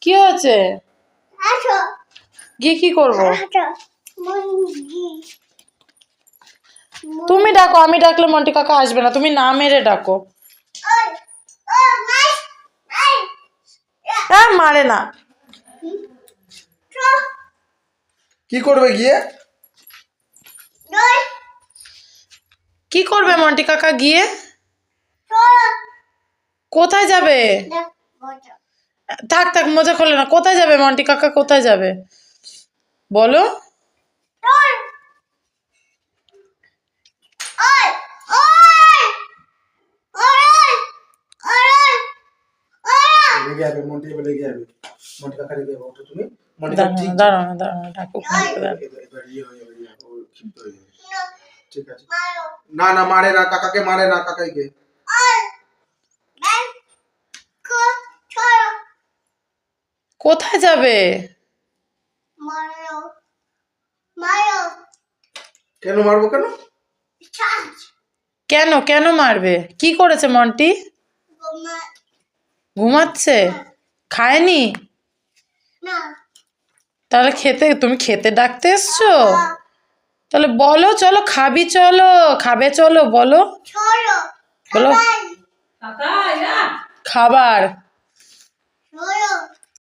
কি হয়েছে? গিয়ে কি করবো? তুমি ডাকো, আমি ডাকলে মন্টি কাকা আসবে না। তুমি না মেরে ডাকো। হ্যাঁ, মারে না। কি করবে গিয়ে? কি করবে মন্টি কাকা গিয়ে? কোথায় যাবে? থাক থাক, মজা করলে না। কোথায় যাবে মন্টি কাকা, কোথায় যাবে বলো? রেগে যাবে, মন্টি এবার রেগে যাবে। মন্টি কাকা রেগে যাবে। ওঠো তুমি। মন্টি কাকা ঠিক দাঁড়াও না, দাঁড়াও না, ডাকুক। এবার ইয়ে হয়ে যাবে, ও ক্ষিপ্ত হয়ে যাবে। ঠিক আছে। না না, মারে না, কাকাকে মারে না, কাকাইকে। কোথায় যাবে? কেন মারবো কেন? কেন কেন মারবে? কি করেছে মন্টি? ঘুমাচ্ছে? খায়নি? তাহলে তুমি খেতে ডাকতে এসছো? তাহলে বলো, চলো খাবি, চলো খাবে, চলো বলো বলো। খাবার